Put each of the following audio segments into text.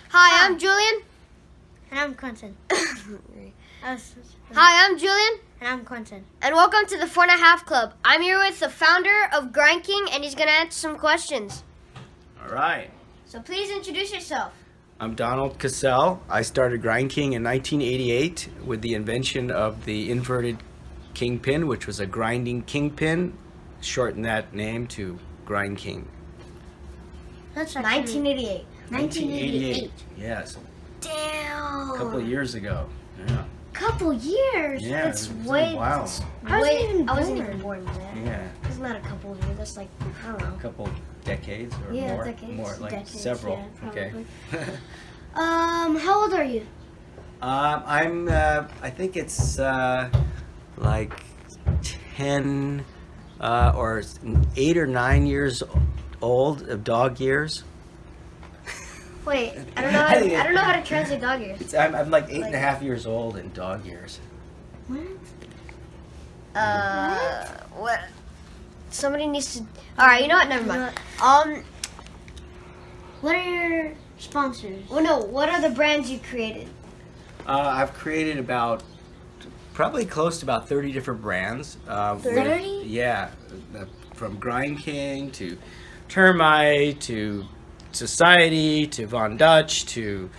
Hi, I'm Julian. And I'm Quentin. Hi, I'm Julian. And I'm Quentin. And welcome to the 4.5 Club. I'm here with the founder of Grindking, and he's going to answer some questions. All right. So please introduce yourself. I'm Donald Cassel. I started Grindking in 1988 with the invention of the inverted kingpin, which was a grinding kingpin. Shorten that name to Grindking. That's 1988. 1988. Yes. Damn. A couple of years ago. Yeah. Couple years. Yeah. That's it was way. wow. I wasn't even born then. Yeah. It's not a couple of years. That's like, I don't know. A couple decades or Yeah, more. decades. More like Decades, several. yeah, Okay. How old are you? I'm. I think it's like 10 or 8 or 9 years old of dog years. Wait, I don't know how to translate dog years. I'm like 8.5 years old in dog years. What? Somebody needs to. All right, you know what? Never mind. What are your sponsors? Well, no. What are the brands you created? I've created probably close to about 30 different brands. 30? Yeah, from Grindking to Termite to Society to Von Dutch to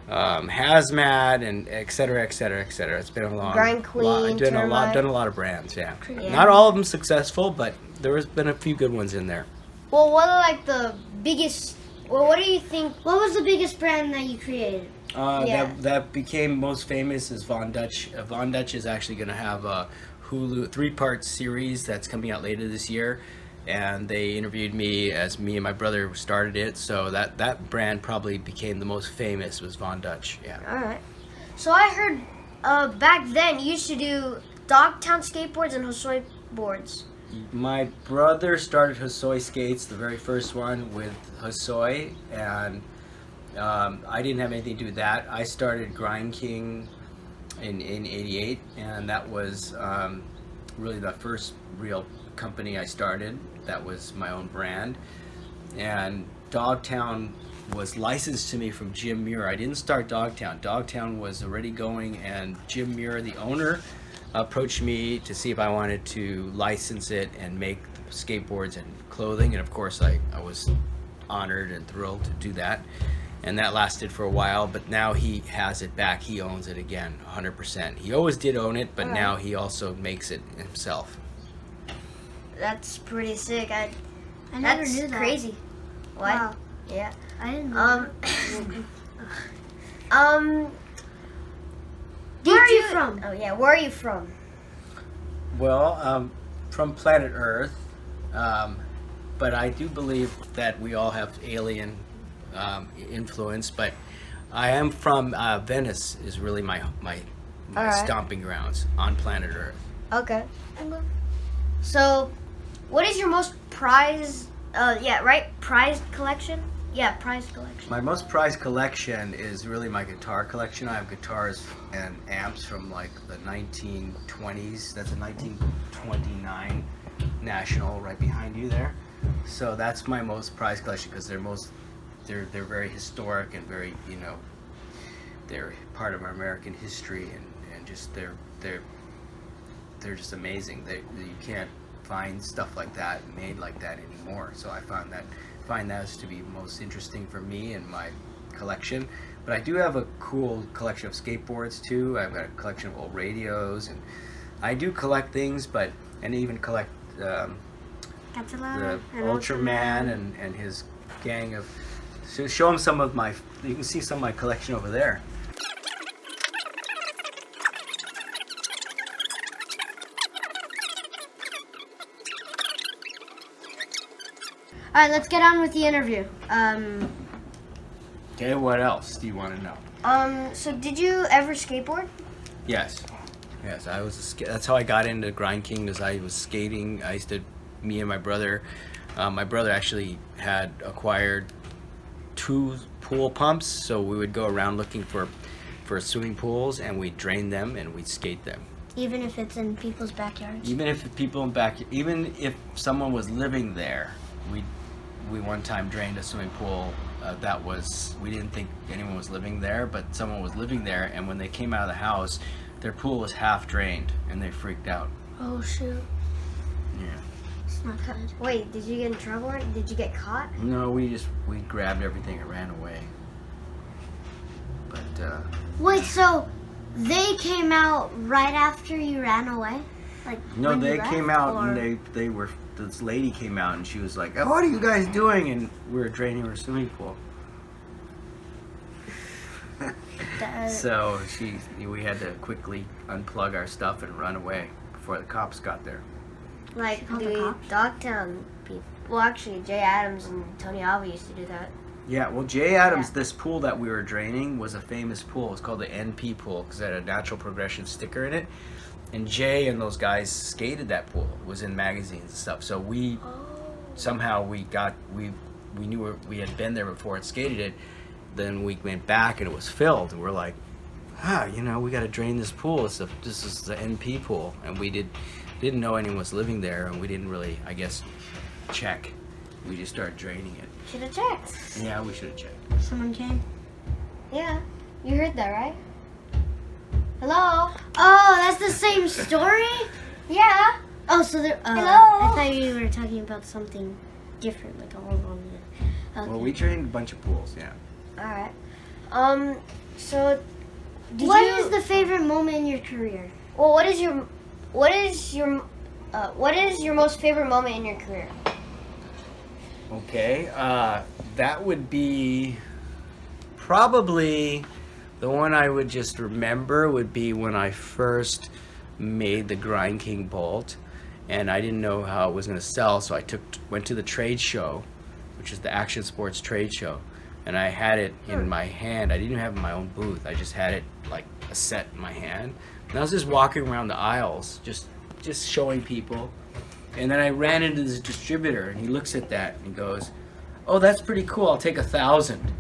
Hazmat and et cetera, et cetera, et cetera. It's been a long Grind Queen, done Termite. a lot of brands, yeah. Yeah. Not all of them successful, but there has been a few good ones in there. Well, what are like the biggest? Well, what do you think? What was the biggest brand that you created? Yeah. That became most famous is Von Dutch. Von Dutch is actually going to have a Hulu 3-part series that's coming out later this year, and they interviewed me as me and my brother started it. So that brand probably became the most famous was Von Dutch. Yeah. All right. So I heard back then you used to do Dogtown skateboards and Hosoi boards. My brother started Hosoi skates, the very first one with Hosoi, and I didn't have anything to do with that. I started Grindking in 88, and that was really the first real company I started. That was my own brand. And Dogtown was licensed to me from Jim Muir. I didn't start Dogtown. Dogtown was already going, and Jim Muir, the owner, approached me to see if I wanted to license it and make skateboards and clothing. And of course, I was honored and thrilled to do that. And that lasted for a while, but now he has it back. He owns it again, 100%. He always did own it, but now he also makes it himself. That's pretty sick. I never that's knew that. crazy. What? Wow. Yeah. I didn't know. Where are you from? Oh yeah, where are you from? Well, from planet Earth, but I do believe that we all have alien influence. But I am from Venice. Is really my Alright. stomping grounds on planet Earth. Okay. So, what is your most prized? Prized collection. Yeah, prized collection. My most prized collection is really my guitar collection. I have guitars and amps from like the 1920s. That's a 1929 National right behind you there. So that's my most prized collection because they're very historic and very, they're part of our American history and just they're just amazing. You can't find stuff like that made like that anymore. So I find that to be most interesting for me and my collection. But I do have a cool collection of skateboards too. I've got a collection of old radios, and I do collect things, and even collect the Ultraman and his gang of. So show them some of my. You can see some of my collection over there. All right, let's get on with the interview. Okay, what else do you want to know? So did you ever skateboard? Yes, I was. That's how I got into Grindking. As I was skating, me and my brother. My brother actually had acquired 2 pool pumps, so we would go around looking for swimming pools, and we'd drain them and we'd skate them. Even if it's in people's backyards? Even if someone was living there, we'd we one time drained a swimming pool that was, we didn't think anyone was living there, but someone was living there, and when they came out of the house, their pool was half drained, and they freaked out. Oh shoot. Yeah. It's not good. Wait, did you get in trouble? Did you get caught? No, we grabbed everything and ran away. But Wait, so they came out right after you ran away? Like no, when you they left, came out or- and they were. This lady came out and she was like, "Oh, what are you guys doing?" And we were draining her swimming pool. So we had to quickly unplug our stuff and run away before the cops got there. Like Called the the cops? Dogtown people. Well, actually, Jay Adams and Tony Alva used to do that. Yeah, well, Jay Adams, Yeah. this pool that we were draining was a famous pool. It's called the NP pool because it had a natural progression sticker in it. And Jay and those guys skated that pool. It was in magazines and stuff. So we somehow we knew we had been there before and skated it. Then we went back and it was filled. And we're like, we got to drain this pool. This is the NP pool, and we didn't know anyone was living there, and we didn't really, I guess, check. We just started draining it. Should have checked. Yeah, we should have checked. Someone came. Yeah, you heard that, right? Hello. Oh, that's the same story? Yeah. Oh, so there. Hello? I thought you were talking about something different, like a whole long. Okay. Well, we drained a bunch of pools. Yeah. All right. So, What is the favorite moment in your career? Well, what is your most favorite moment in your career? Okay, that would be probably the one I would just remember would be when I first made the Grindking bolt, and I didn't know how it was going to sell, so I went to the trade show, which is the Action Sports trade show, and I had it in my hand. I didn't even have it in my own booth. I just had it like a set in my hand, and I was just walking around the aisles, just showing people. And then I ran into this distributor, and he looks at that and he goes, "Oh, that's pretty cool. I'll take 1,000."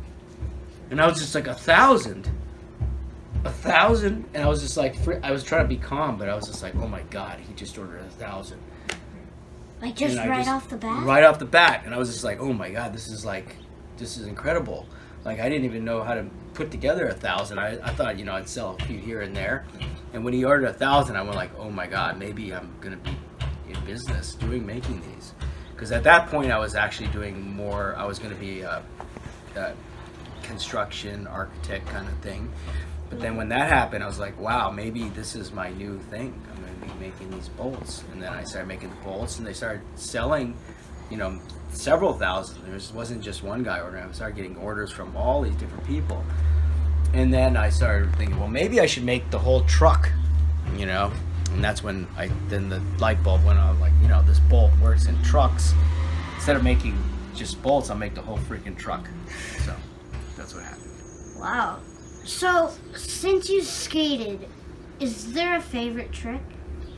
And I was just like, 1,000, 1,000, and I was just like, I was trying to be calm, but I was just like, oh my god, he just ordered 1,000. Like just And I right off the bat? Right off the bat, and I was just like, oh my god, this is incredible. Like I didn't even know how to put together 1,000. I thought I'd sell a few here and there, and when he ordered 1,000, I went like, oh my god, maybe I'm gonna be in business making these, because at that point I was actually doing more. I was going to be a construction architect kind of thing, but then when that happened, I was like, wow, maybe this is my new thing. I'm going to be making these bolts. And then I started making the bolts, and they started selling several thousand. There wasn't just one guy ordering. I started getting orders from all these different people, and then I started thinking, well, maybe I should make the whole truck, and that's when then the light bulb went on, like, this bolt works in trucks. Instead of making just bolts, I'll make the whole freaking truck. So that's what happened. Wow. So, since you skated, is there a favorite trick?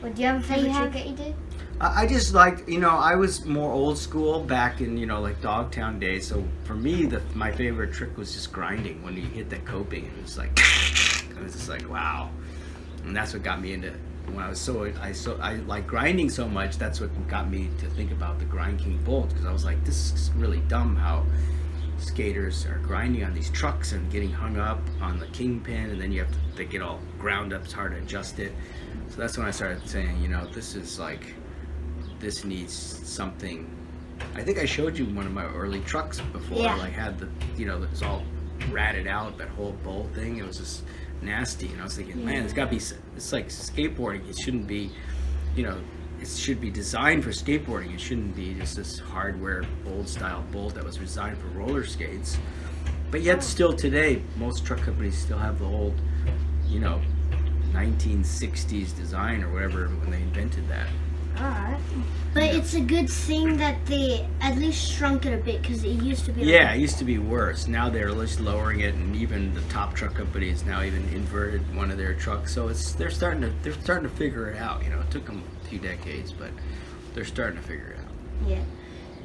Well, do you have a That you favorite have? trick that you did? I just liked, I was more old school back in, like Dogtown days. So for me, my favorite trick was just grinding when you hit that coping. And it was like, I was just like, wow. And that's what got me into, when I like grinding so much, that's what got me to think about the Grindking bolt, because I was like, this is really dumb how skaters are grinding on these trucks and getting hung up on the kingpin, and then they get all ground up. It's hard to adjust it. So that's when I started saying, this needs something. I think I showed you one of my early trucks before. Yeah. Like had the, it was all ratted out, that whole bolt thing. It was just nasty, and I was thinking, man, it's got to be. It's like skateboarding. It shouldn't be, it should be designed for skateboarding. It shouldn't be just this hardware old style bolt that was designed for roller skates. But yet, still today, most truck companies still have the old, 1960s design or whatever when they invented that. Alright. But it's a good thing that they at least shrunk it a bit, because it used to be. Yeah, it used to be worse. Now they're just lowering it, and even the top truck companies now even inverted one of their trucks. So they're starting to figure it out. It took them a few decades, but they're starting to figure it out. Yeah.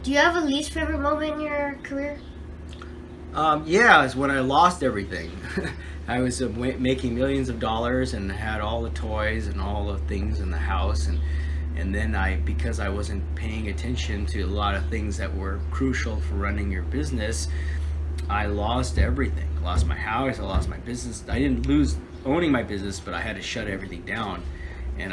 Do you have a least favorite moment in your career? Yeah, it's when I lost everything. I was making millions of dollars and had all the toys and all the things in the house, And then because I wasn't paying attention to a lot of things that were crucial for running your business, I lost everything. I lost my house, I lost my business. I didn't lose owning my business, but I had to shut everything down. And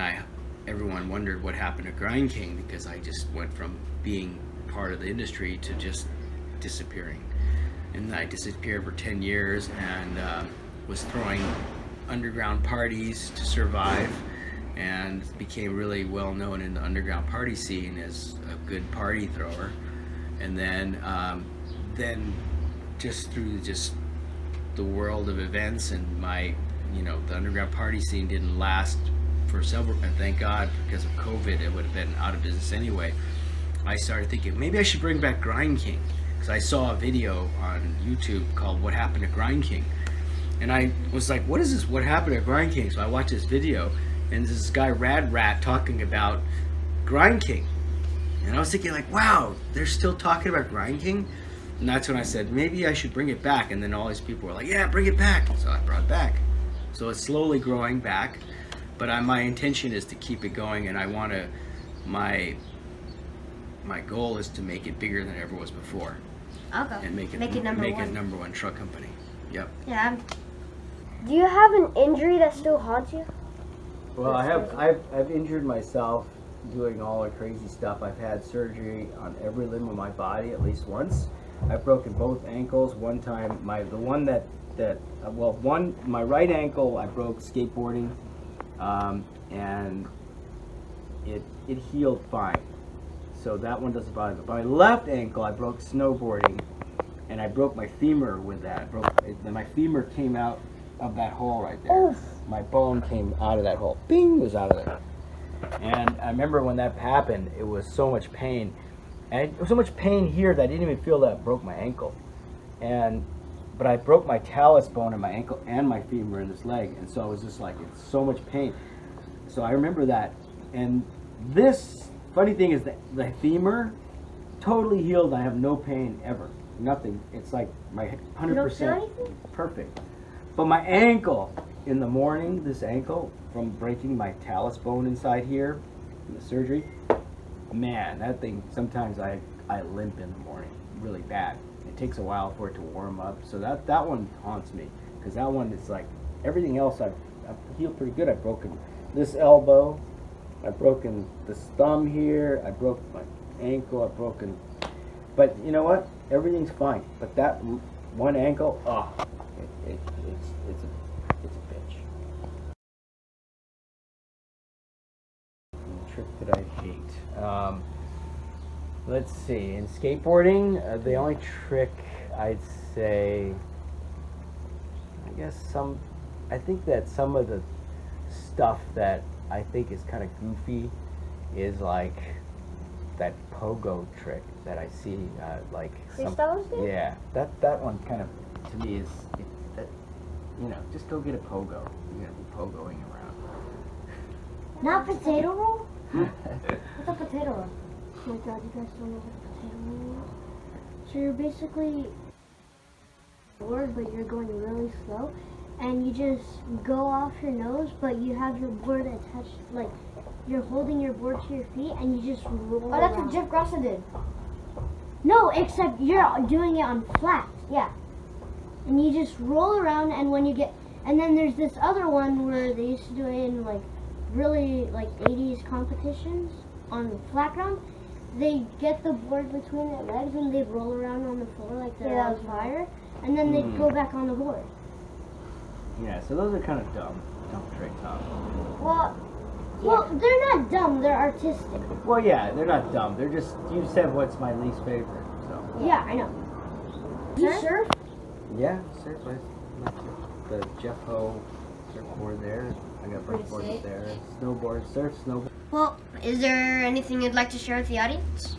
everyone wondered what happened to Grind King, because I just went from being part of the industry to just disappearing. And I disappeared for 10 years and was throwing underground parties to survive, and became really well known in the underground party scene as a good party thrower. And then just through just the world of events and the underground party scene didn't last for several, and thank God, because of COVID it would have been out of business anyway. I started thinking maybe I should bring back Grind King, because I saw a video on YouTube called What Happened to Grind King, and I was like, what is this, what happened to Grind King? So I watched this video, and this guy Rad Rat talking about Grind King, and I was thinking like, wow, they're still talking about Grind King. And that's when I said maybe I should bring it back. And then all these people were like, yeah, bring it back. So I brought it back. So it's slowly growing back, but my intention is to keep it going, and I want to, my goal is to make it bigger than it ever was before. Okay. And make it number one truck company. Yep. Yeah. Do you have an injury that still haunts you? Well, I've injured myself doing all the crazy stuff. I've had surgery on every limb of my body at least once. I've broken both ankles. One time, my right ankle I broke skateboarding, and it healed fine. So that one doesn't bother me. But my left ankle I broke snowboarding, and I broke my femur with that. My femur came out of that hole right there. Oof. My bone came out of that hole. Bing, it was out of there. And I remember when that happened, it was so much pain. And it was so much pain here that I didn't even feel that I broke my ankle. But I broke my talus bone in my ankle and my femur in this leg. And so I was just like, it's so much pain. So I remember that. And this funny thing is that the femur totally healed. I have no pain ever. Nothing. It's like my 100% perfect. But my ankle in the morning, this ankle from breaking my talus bone inside here in the surgery, man, that thing, sometimes I limp in the morning really bad. It takes a while for it to warm up. So that one haunts me, because that one is like everything else I've healed pretty good. I've broken this elbow, I've broken this thumb here, I broke my ankle, I've broken, but you know what? Everything's fine. But that one ankle, it's a bitch. Trick that I hate. Let's see. In skateboarding, the only trick I'd say, I think that some of the stuff that I think is kind of goofy is like that Pogo Trick that I see, like Freestylers do? Yeah, that one kind of, to me, is just go get a pogo. You're gonna be pogoing around. Not potato roll? What's a potato roll? Oh my god, you guys don't know what a potato roll is? So you're basically board, but you're going really slow, and you just go off your nose, but you have your board attached, like you're holding your board to your feet, and you just roll. Oh, that's around. what Jeff Grossa did. No, except you're doing it on flat. Yeah. And you just roll around, and when you get, and then there's this other one where they used to do it in like really like 80s competitions on flat ground. They get the board between their legs and they roll around on the floor like they're on fire, and then they go back on the board. Yeah, so those are kind of dumb tricks, huh? Well, they're not dumb. They're artistic. Well, yeah, they're not dumb. They're just, you said what's my least favorite, so. Yeah, I know. You surf? Yeah, surf. The Jeff Ho surfboard there. I got boards there. Snowboard, surf, snowboard. Well, is there anything you'd like to share with the audience?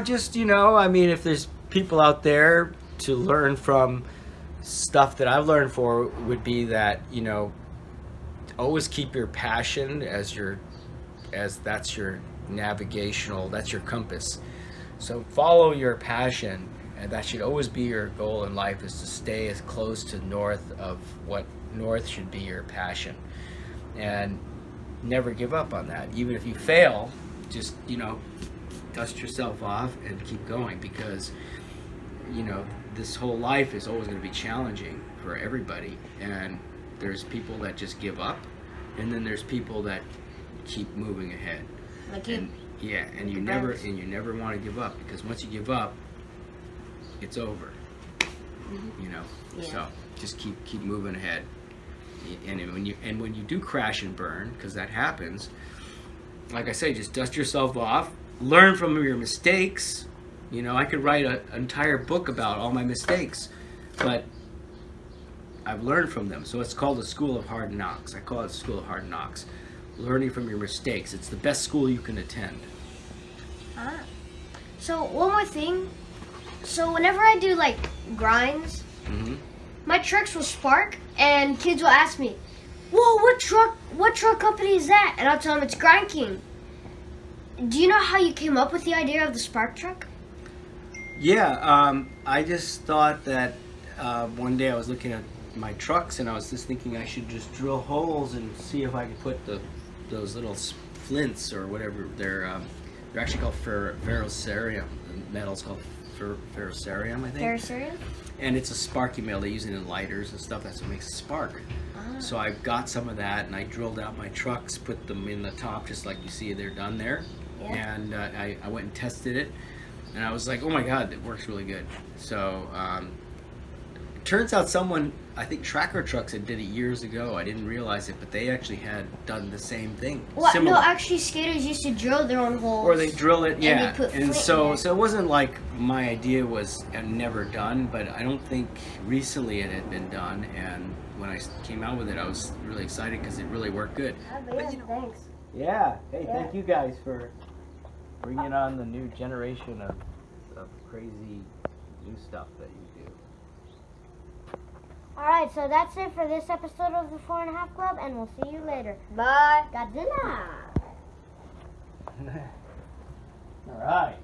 Just, if there's people out there to learn from, stuff that I've learned would be that, always keep your passion as that's your navigational, that's your compass. So follow your passion, and that should always be your goal in life, is to stay as close to north of what north should be your passion. And never give up on that. Even if you fail, just, dust yourself off and keep going, because, this whole life is always going to be challenging for everybody. And there's people that just give up, and then there's people that keep moving ahead. Like you. And you never want to give up, because once you give up, it's over. So just keep moving ahead. And when you do crash and burn, because that happens, like I say, just dust yourself off, learn from your mistakes. I could write an entire book about all my mistakes, but I've learned from them. So it's called the School of Hard Knocks. I call it the School of Hard Knocks. Learning from your mistakes. It's the best school you can attend. So one more thing. So whenever I do like grinds, my trucks will spark, and kids will ask me, "Whoa, what truck company is that?" And I'll tell them it's Grindking. Do you know how you came up with the idea of the spark truck? Yeah, I just thought that one day I was looking at my trucks, and I was just thinking I should just drill holes and see if I could put those little flints or whatever. They're actually called ferrocerium. The metal's called ferrocerium, I think. Ferrocerium? And it's a sparky metal. They use it in lighters and stuff. That's what makes a spark. So I got some of that, and I drilled out my trucks, put them in the top just like you see they're done there. Yeah. And I went and tested it, and I was like, oh my God, it works really good. So it turns out someone, I think Tracker Trucks had did it years ago. I didn't realize it, but they actually had done the same thing. Well, similar. no, actually skaters used to drill their own holes. Or they drill it, yeah. they put And flint so in it. it wasn't like my idea was never done, but I don't think recently it had been done. And when I came out with it, I was really excited because it really worked good. Thanks. Yeah. Hey, Yeah. thank you guys for bringing on the new generation of crazy new stuff that you do. Alright, so that's it for this episode of the 4.5 Club, and we'll see you later. Bye. Godzilla! All right.